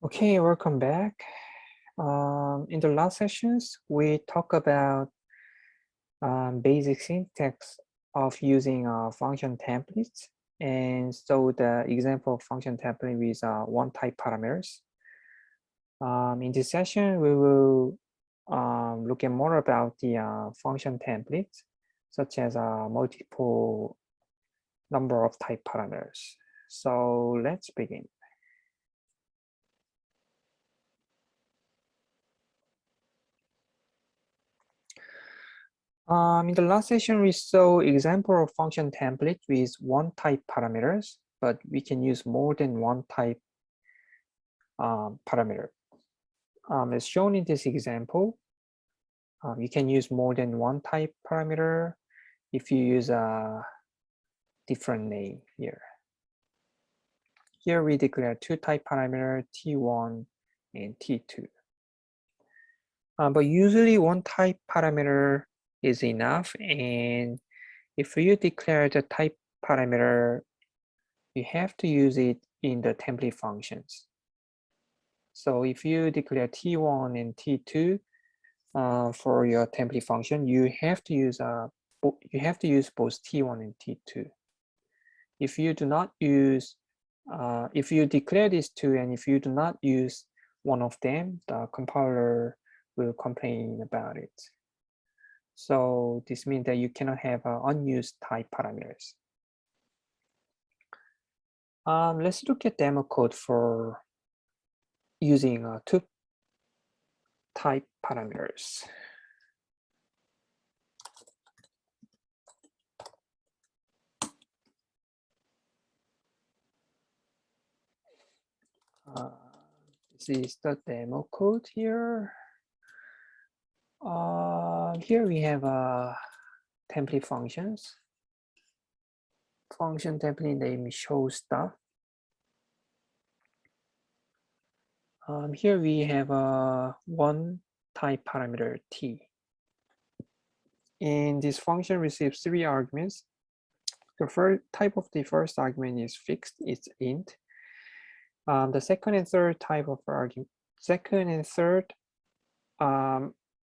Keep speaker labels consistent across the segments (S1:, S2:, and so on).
S1: Okay, welcome back. In the last sessions, we talk about basic syntax of using function templates. And so the example of function template with one type parameters. In this session, we will look at more about the function templates, such as multiple number of type parameters. So let's begin. In the last session, we saw example of function template with one type parameters, but we can use more than one type parameter. As shown in this example, you can use more than one type parameter if you use a different name here. Here we declare two type parameter T1 and T2. But usually one type parameter is enough, and if you declare the type parameter, you have to use it in the template functions. So if you declare T1 and T2 for your template function, you have to use both T1 and T2. If you do not use, if you declare these two and if you do not use one of them, the compiler will complain about it. So this means that you cannot have unused type parameters. Let's look at demo code for using two type parameters. This is the demo code here. Here we have template functions. Function template name show stuff. Here we have one type parameter T. And this function receives three arguments. The first type of the first argument is fixed, it's int. The second and third type of argument,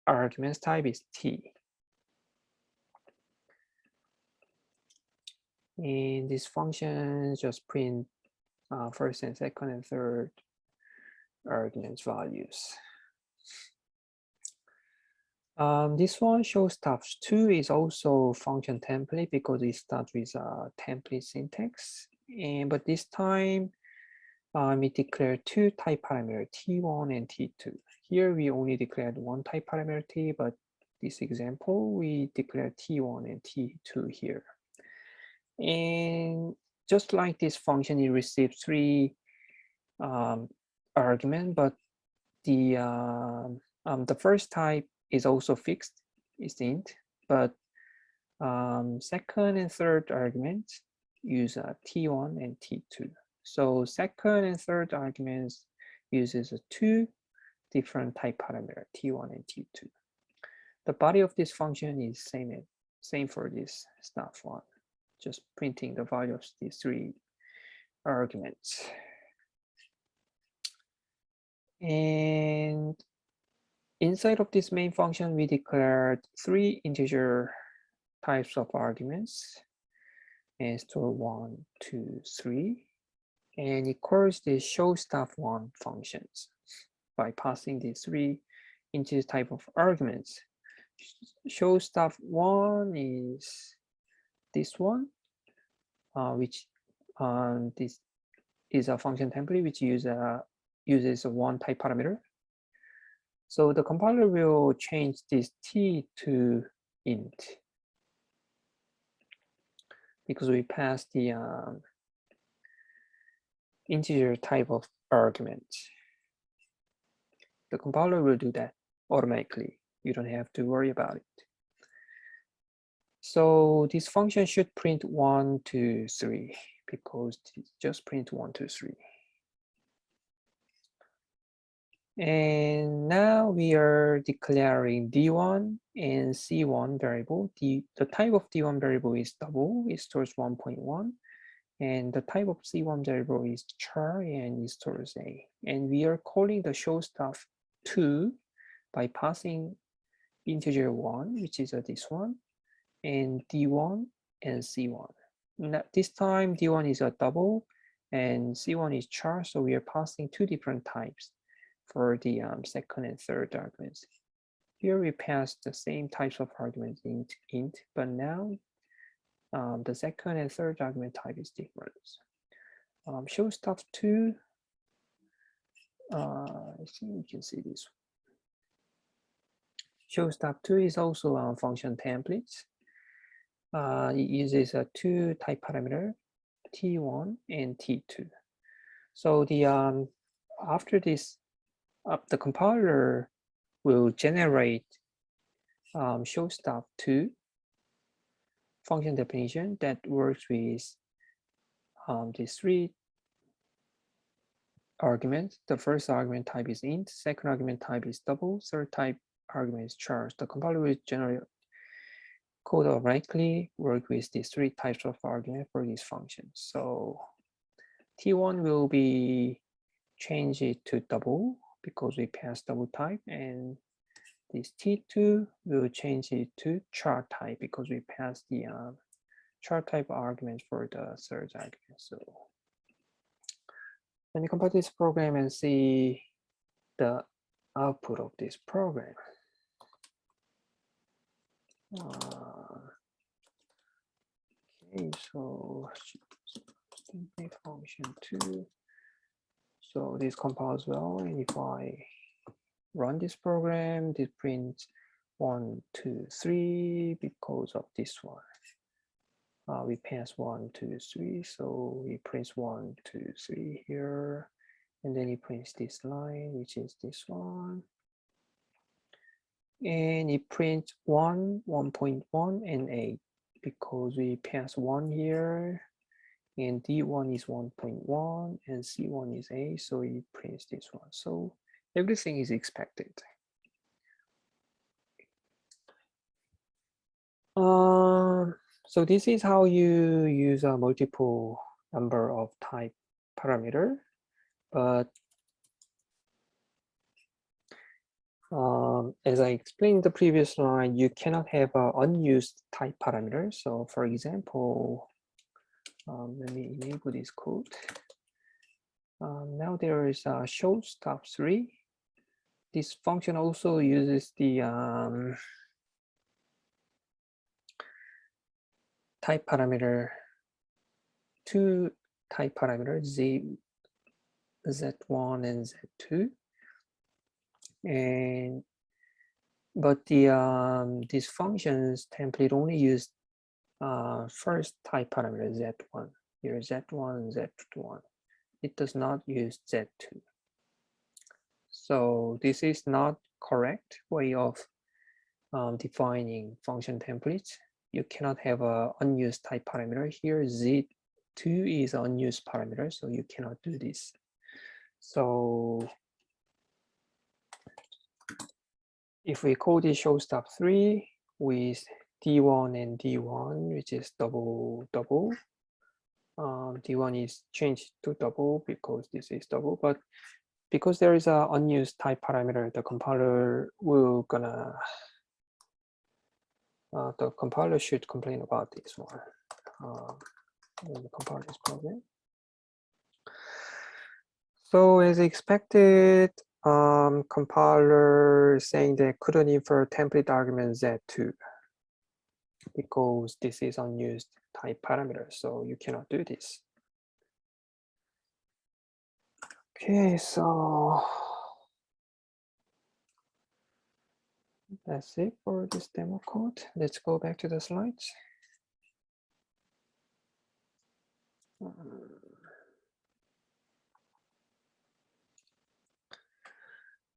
S1: arguments type is T. And this function just print first and second and third arguments values. This one shows stuff 2 is also function template because it starts with a template syntax. But this time we declare two type parameter T1 and T2. Here we only declared one type parameter T, but this example we declare T1 and T2 here. And just like this function, it receives three arguments, but the first type is also fixed, is int, but second and third arguments use T1 and T2. So second and third arguments uses two different type parameter T1 and T2. The body of this function is same for this stuff one, just printing the value of these three arguments. And inside of this main function, we declared three integer types of arguments and store 1, 2, 3. And it calls the show stuff1 functions by passing these three integer type of arguments. Show stuff1 is this one, which this is a function template which uses one type parameter. So the compiler will change this T to int because we passed the integer type of argument. The compiler will do that automatically. You don't have to worry about it. So this function should print 1, 2, 3 because it just print 1, 2, 3. And now we are declaring D1 and C1 variable. The type of D1 variable is double, it stores 1.1. And the type of C1 variable is char and it stores A. And we are calling the show stuff 2 by passing integer 1, which is this one, and D1 and C1. Now, this time D1 is a double and C1 is char, so we are passing 2 different types for the second and third arguments. Here we pass the same types of arguments int, but now the second and third argument type is different. Show stuff 2, I think you can see this. Show stuff 2 is also a function template. It uses a 2 type parameter, T1 and T2. So the after this, the compiler will generate show stuff 2 function definition that works with these 3 arguments. The first argument type is int, second argument type is double, third type argument is char. The compiler will generate code automatically work with these 3 types of argument for these functions. So T1 will be changed to double because we pass double type, and this T2 will change it to char type because we pass the char type argument for the third argument. So let me compile this program and see the output of this program. Okay, so function 2. So this compiles well, and if I run this program, this prints 1, 2, 3 because of this one. We pass 1, 2, 3, so we print 1, 2, 3 here, and then it prints this line, which is this one. And it prints 1, 1.1, and 8 because we pass 1 here, and D1 is 1.1, and C1 is 8, so it prints this one. So everything is expected. So this is how you use a multiple number of type parameter, but as I explained in the previous line, you cannot have an unused type parameter. So for example, let me enable this code. Now there is a show stuff 3. This function also uses the type parameter, 2 type parameters, Z1 and Z2. And but the these functions template only use first type parameter Z1. Here Z1, Z1. It does not use Z2. So this is not correct way of defining function templates. You cannot have a unused type parameter. Here Z2 is unused parameter, so you cannot do this. So if we call this show stuff 3 with D1 and D1, which is double, D1 is changed to double because this is double, but because there is an unused type parameter, the compiler will gonna, the compiler should complain about this one. Let me compile this program. So as expected, compiler saying they couldn't infer template argument Z2 because this is unused type parameter, so you cannot do this. Okay, so that's it for this demo code. Let's go back to the slides.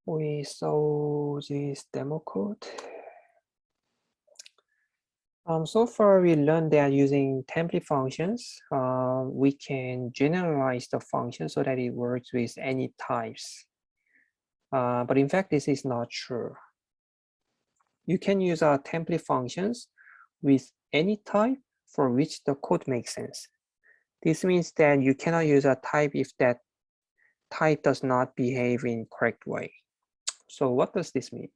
S1: We saw this demo code. So far, we learned that using template functions, we can generalize the function so that it works with any types. But in fact, this is not true. You can use our template functions with any type for which the code makes sense. This means that you cannot use a type if that type does not behave in correct way. So what does this mean?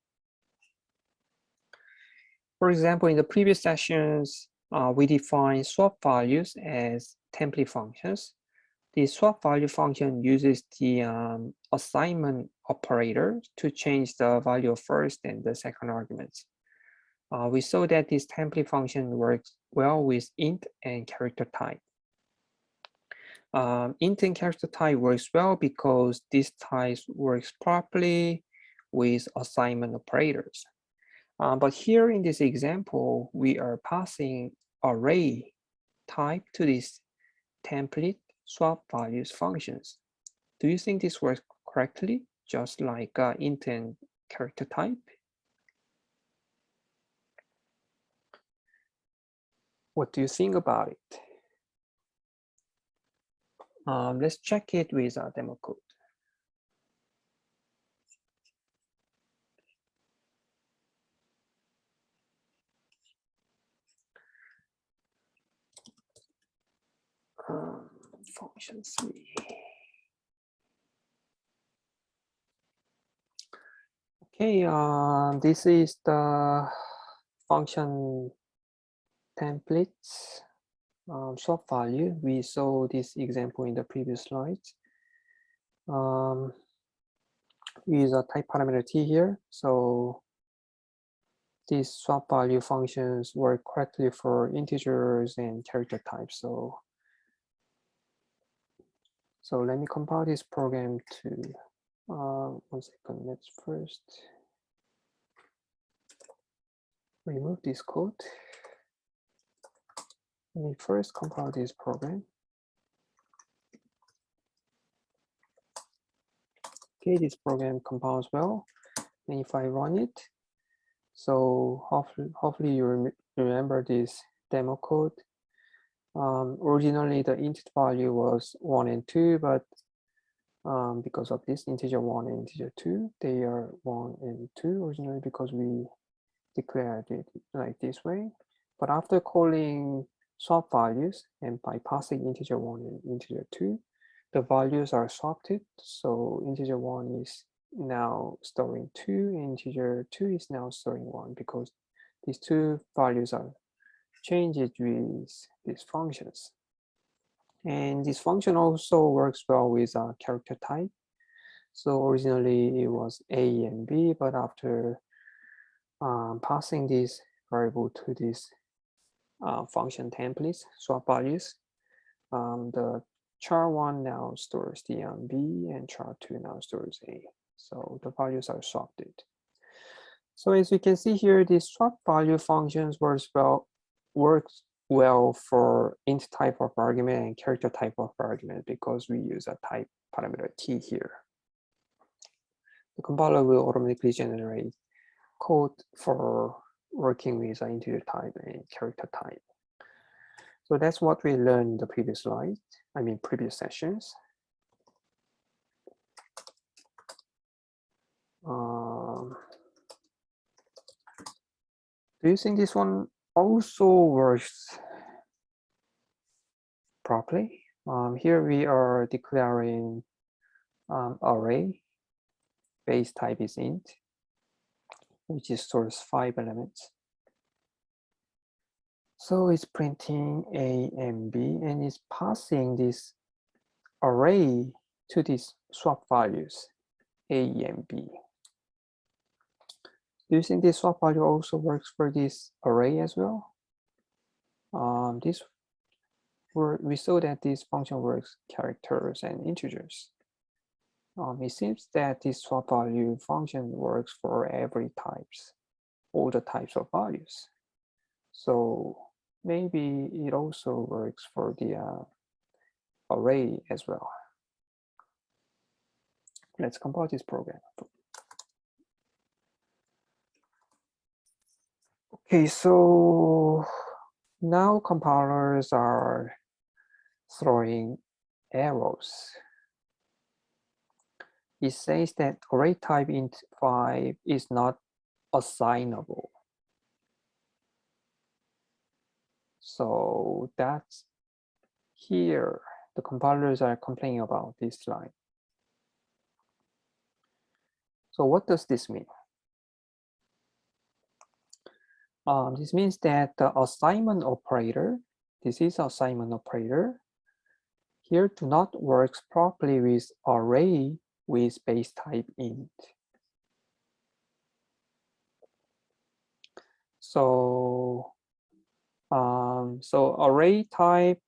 S1: For example, in the previous sessions, we defined swap values as template functions. The swap value function uses the assignment operator to change the value of first and the second arguments. We saw that this template function works well with int and character type. Int and character type works well because this type works properly with assignment operators. But here in this example, we are passing array type to this template swap values functions. Do you think this works correctly, just like int and character type? What do you think about it? Let's check it with our demo code. Function 3. Okay, this is the function templates swap value. We saw this example in the previous slides. We use a type parameter t here, so these swap value functions work correctly for integers and character types. So let me compile this program to, 1 second, let's first remove this code. Let me first compile this program. Okay, this program compiles well, and if I run it, so hopefully you remember this demo code. Originally the input value was 1 and 2, but because of this integer 1 and integer 2, they are 1 and 2 originally because we declared it like this way. But after calling swap values and by passing integer 1 and integer 2, the values are swapped. So integer 1 is now storing 2, and integer 2 is now storing 1 because these two values are changed with these functions. And this function also works well with character type. So originally it was A and B, but after passing this variable to this function templates, swap values, the char1 now stores the B and char2 now stores A. So the values are swapped. So as you can see here, these swap value functions works well for int type of argument and character type of argument because we use a type parameter t here. The compiler will automatically generate code for working with an integer type and character type. So that's what we learned in the previous slide, previous sessions. Do you think this one also works properly? Here we are declaring array, base type is int, which stores 5 elements. So it's printing A and B, and it's passing this array to these swap values, A and B. Do you think this swap value also works for this array as well? We saw that this function works characters and integers. It seems that this swap value function works for every types, all the types of values. So maybe it also works for the array as well. Let's compile this program. Okay, so now compilers are throwing errors. It says that array type int5 is not assignable. So that's here the compilers are complaining about this line. So what does this mean? This means that the assignment operator, this is assignment operator, here do not work properly with array with base type int. So array type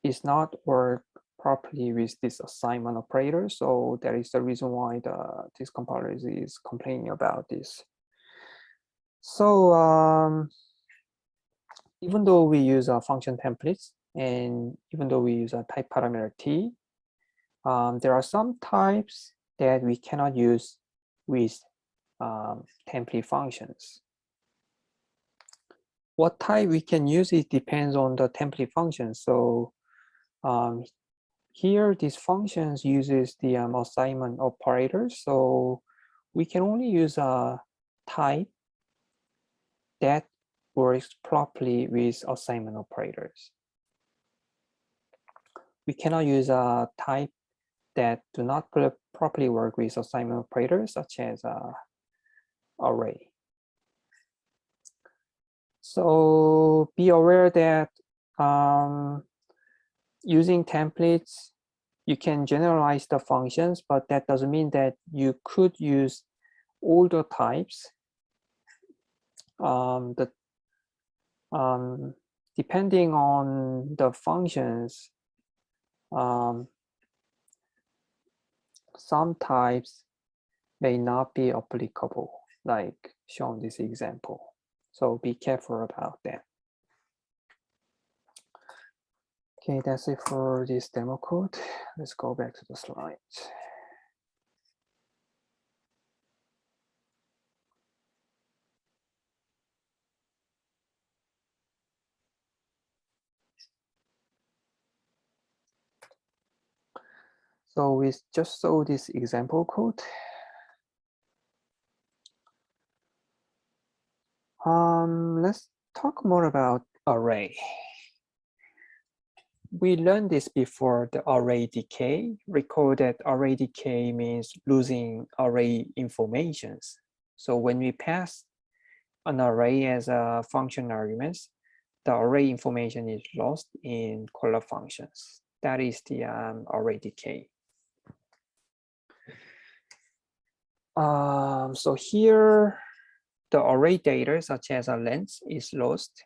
S1: is not work properly with this assignment operator. So that is the reason why this compiler is complaining about this. So even though we use function templates and even though we use a type parameter t, there are some types that we cannot use with template functions. What type we can use, it depends on the template function. So here these functions uses the assignment operator, so we can only use a type that works properly with assignment operators. We cannot use a type that do not properly work with assignment operators, such as array. So be aware that using templates, you can generalize the functions, but that doesn't mean that you could use all the types. Depending on the functions, some types may not be applicable, like shown this example. So be careful about that. Okay, that's it for this demo code. Let's go back to the slides. So we just saw this example code. Let's talk more about array. We learned this before, the array decay. Recall that array decay means losing array informations. So when we pass an array as a function arguments, the array information is lost in caller functions. That is the array decay. So here, the array data such as a length is lost.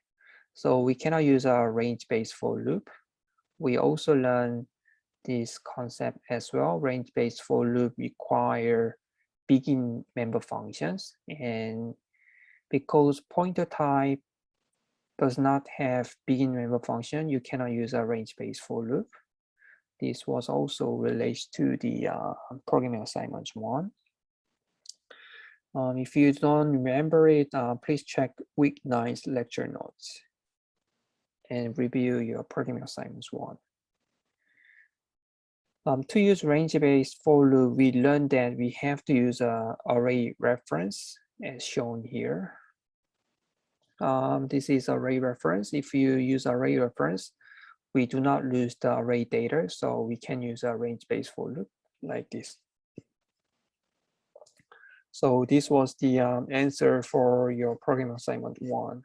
S1: So we cannot use a range-based for loop. We also learn this concept as well. Range-based for loop require begin member functions, and because pointer type does not have begin member function, you cannot use a range-based for loop. This was also related to the programming assignments 1. If you don't remember it, please check week 9's lecture notes and review your programming assignments 1. To use range-based for loop, we learned that we have to use an array reference as shown here. This is array reference. If you use array reference, we do not lose the array data, so we can use a range-based for loop like this. So this was the answer for your programming assignment 1.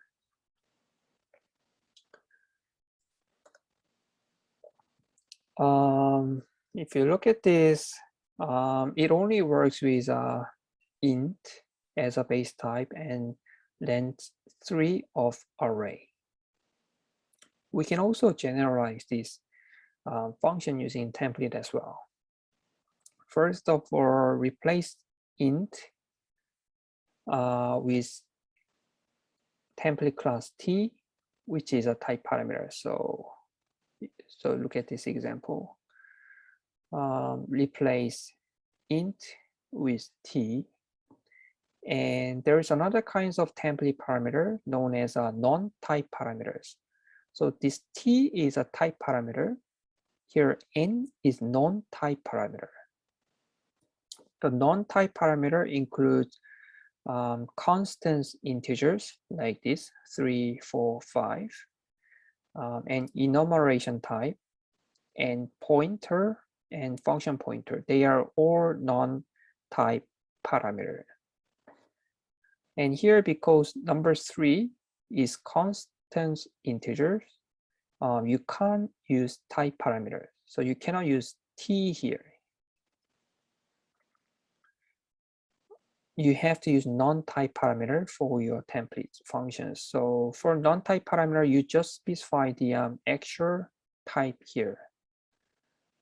S1: If you look at this, it only works with int as a base type and length 3 of array. We can also generalize this function using template as well. First of all, replace int with template class t, which is a type parameter. So look at this example. Replace int with t, and there is another kinds of template parameter known as non-type parameters. So this t is a type parameter. Here n is non-type parameter. The non-type parameter includes constant integers like this 3, 4, 5. and enumeration type, and pointer and function pointer. They are all non-type parameter. And here, because number 3 is constant integers, you can't use type parameter. So you cannot use t here. You have to use non-type parameter for your template functions. So for non-type parameter, you just specify the actual type here,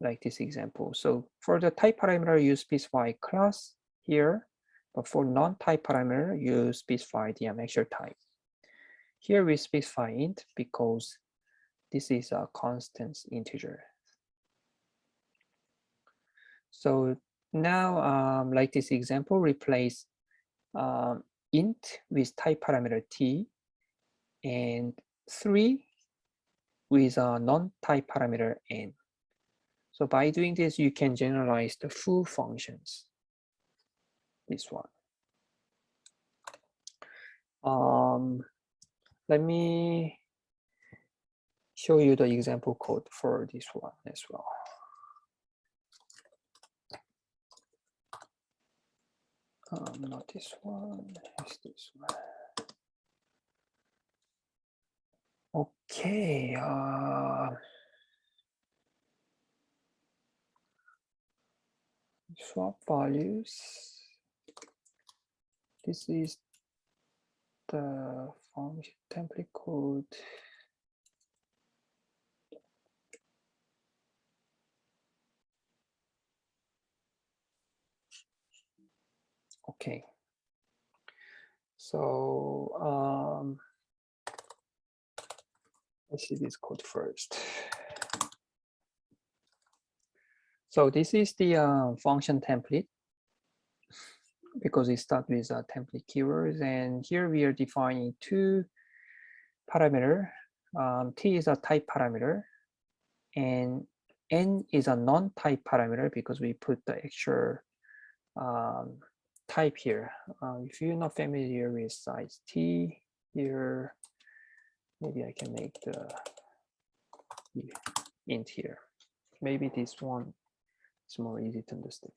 S1: like this example. So for the type parameter, you specify class here, but for non-type parameter, you specify the actual type. Here we specify int because this is a constant integer. So now, like this example, replace int with type parameter t and 3 with a non-type parameter n. So by doing this, you can generalize the full functions. This one. Let me show you the example code for this one as well. Not this one, it's this one. Okay. Swap values. This is the function template code. Okay. So let's see this code first. So this is the function template because it starts with template keywords, and here we are defining 2 parameters. T is a type parameter, and n is a non-type parameter because we put the actual type here. If you're not familiar with size t here, maybe I can make the int here. Maybe this one is more easy to understand.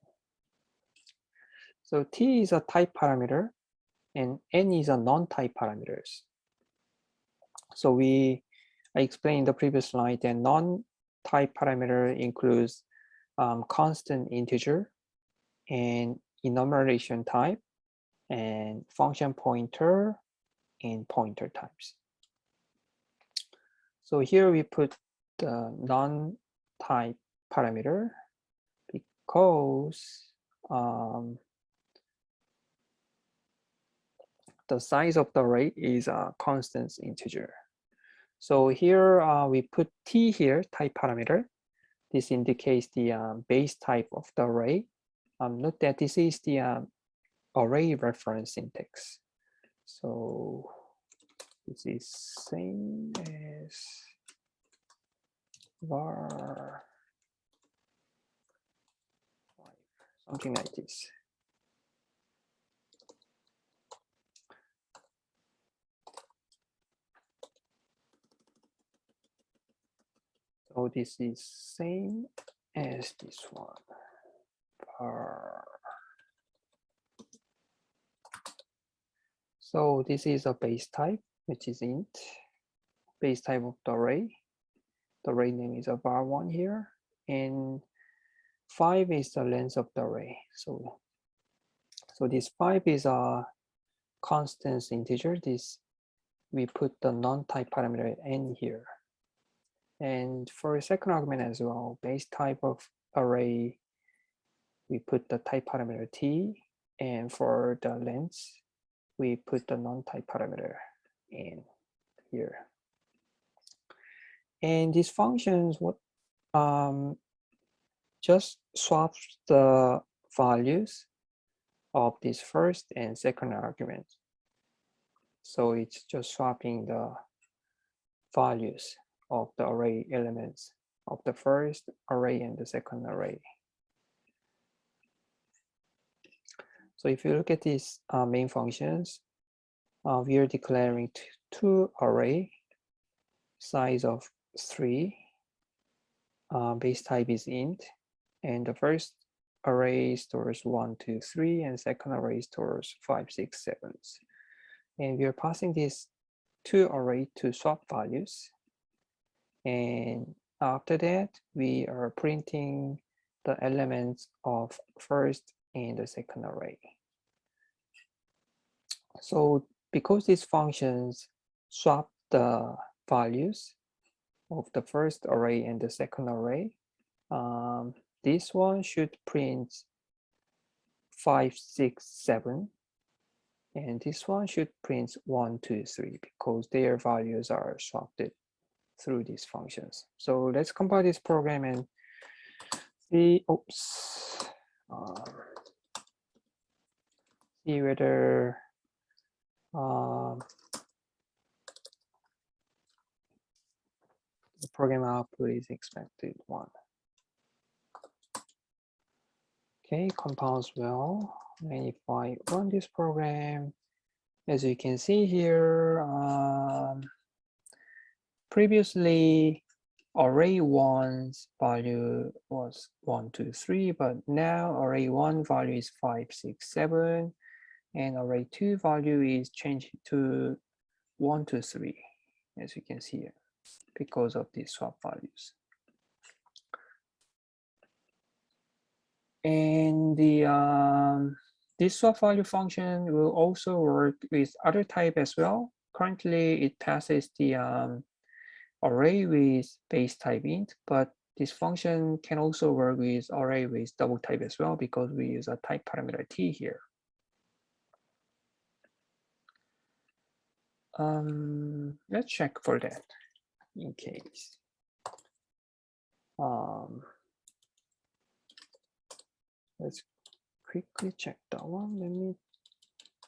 S1: So t is a type parameter and n is a non-type parameters. So I explained in the previous slide that non-type parameter includes constant integer and enumeration type and function pointer and pointer types. So here we put the non-type parameter because the size of the array is a constant integer. So here we put t here, type parameter. This indicates the base type of the array. Note that this is the array reference syntax. So this is same as var 5, something like this. So this is same as this one. So this is a base type, which is int, base type of the array. The array name is a var1 here, and 5 is the length of the array. So this 5 is a constant integer. This we put the non-type parameter n here. And for a second argument as well, base type of array, we put the type parameter t, and for the length, we put the non-type parameter in here. And these functions just swaps the values of this first and second argument. So it's just swapping the values of the array elements of the first array and the second array. So if you look at these main functions, we are declaring 2 array. size of 3, base type is int, and the first array stores 1, 2, 3, and second array stores 5, 6, 7. And we are passing these two array to swap values. And after that, we are printing the elements of first and the second array. So because these functions swap the values of the first array and the second array, this one should print 5, 6, 7, and this one should print 1, 2, 3 because their values are swapped through these functions. So let's compile this program and see. See whether the program output is expected 1. Okay, compiles well. And if I run this program, as you can see here, previously array 1's value was 1, 2, 3, but now array 1 value is 5, 6, 7, and array 2 value is changed to 1, 2, 3, as you can see here, because of these swap values. And the this swap value function will also work with other type as well. Currently, it passes the array with base type int, but this function can also work with array with double type as well because we use a type parameter t here. Let's check for that in case. Let's quickly check that one. Let me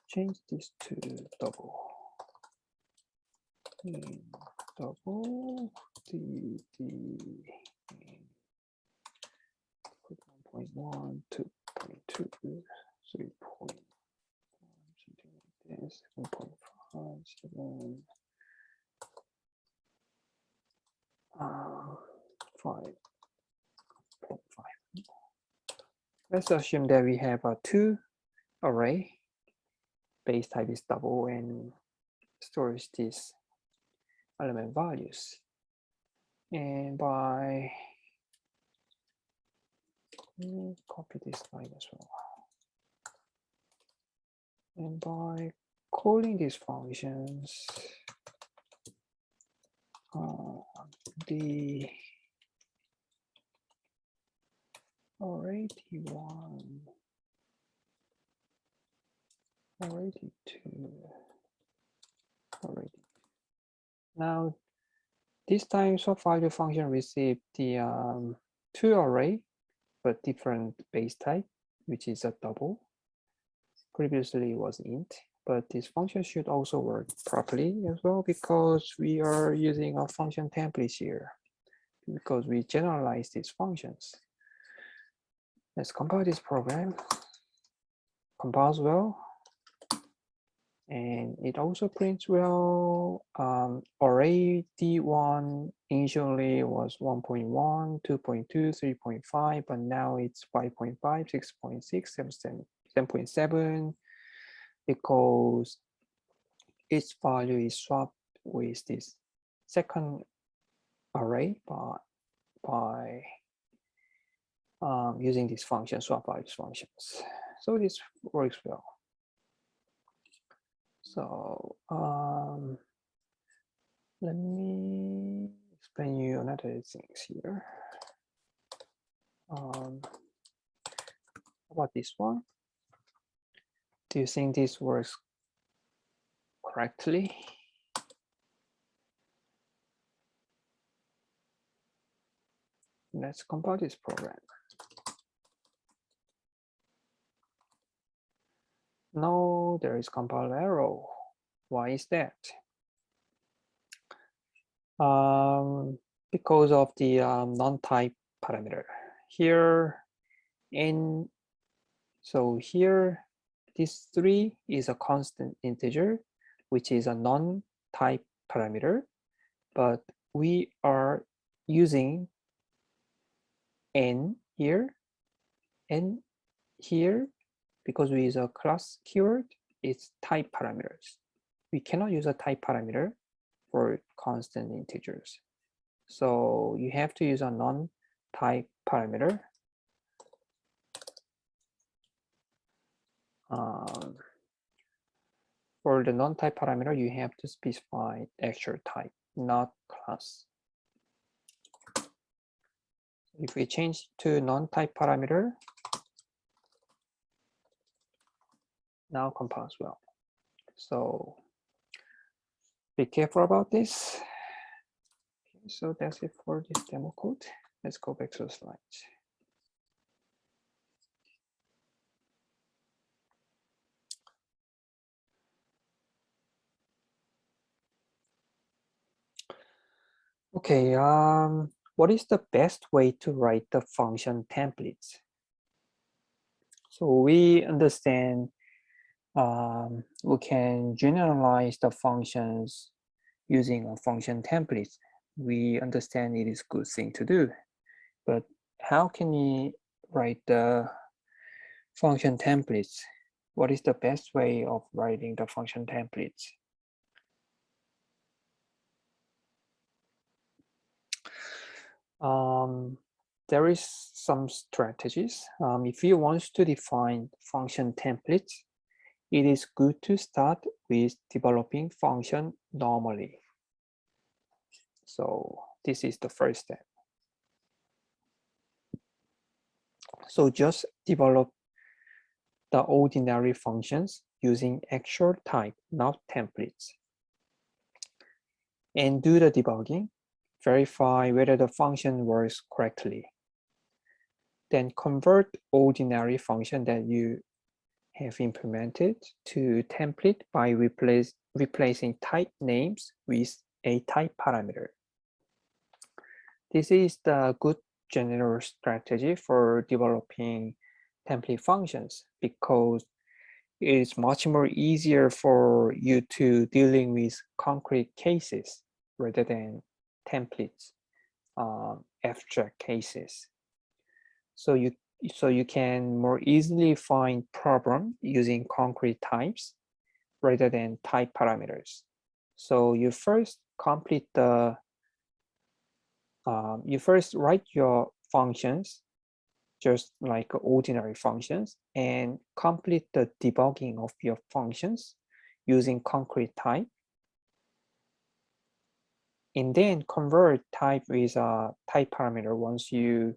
S1: change this to double. Double d put 1.1, 2.2, 3.1, something like this, 1.5, 7, 5.5. Let's assume that we have a 2 array, base type is double, and stores these element values. And by copy this line as well. And by calling these functions, the array t1, array t2, array t2. Now, this time swap value function received the 2 array, but different base type, which is a double. Previously it was int, but this function should also work properly as well because we are using a function template here because we generalize these functions. Let's compile this program. Compiles well, and it also prints well. Array D1 initially was 1.1, 2.2, 3.5, but now it's 5.5, 6.6, 7.7, because its value is swapped with this second array by using this function, swap values functions. So this works well. So let me explain you another things here. About this one? Do you think this works correctly? Let's compile this program. No, there is compile error. Why is that? Because of the non-type parameter here. And so here, this 3 is a constant integer, which is a non-type parameter. But we are using n here, because we use a class keyword, it's type parameters. We cannot use a type parameter for constant integers. So you have to use a non-type parameter. For the non-type parameter, you have to specify actual type, not class. If we change to non-type parameter, now compiles well. So be careful about this. Okay, so that's it for this demo code. Let's go back to the slides. Okay, what is the best way to write the function templates? So we understand we can generalize the functions using a function template. We understand it is a good thing to do, but how can we write the function templates? What is the best way of writing the function templates? There is some strategies. If you want to define function templates, it is good to start with developing function normally. So this is the first step. So just develop the ordinary functions using actual type, not templates. And do the debugging. Verify whether the function works correctly. Then convert ordinary function that you have implemented to template by replacing type names with a type parameter. This is the good general strategy for developing template functions, because it is much more easier for you to dealing with concrete cases rather than templates, abstract cases. So you can more easily find problem using concrete types rather than type parameters. So you first complete the you first write your functions just like ordinary functions and complete the debugging of your functions using concrete type, and then convert type with a type parameter once you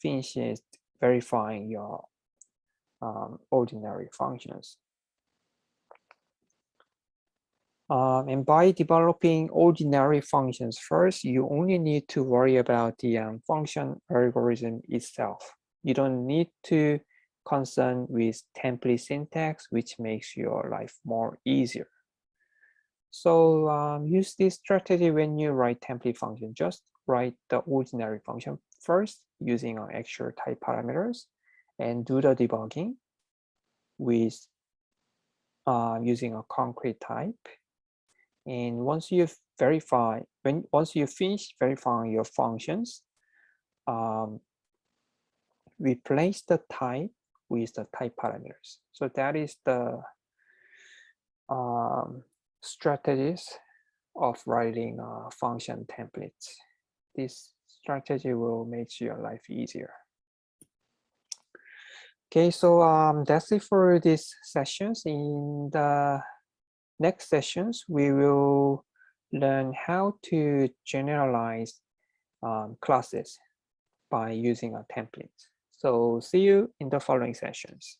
S1: finish verifying your ordinary functions. And by developing ordinary functions first, you only need to worry about the function algorithm itself. You don't need to concern with template syntax, which makes your life more easier. So use this strategy when you write template function. Just write the ordinary function first using actual type parameters, and do the debugging with using a concrete type. And once you finish verifying your functions, replace the type with the type parameters. So that is the strategies of writing function templates. This strategy will make your life easier. Okay, so that's it for these sessions. In the next sessions, we will learn how to generalize classes by using a template. So see you in the following sessions.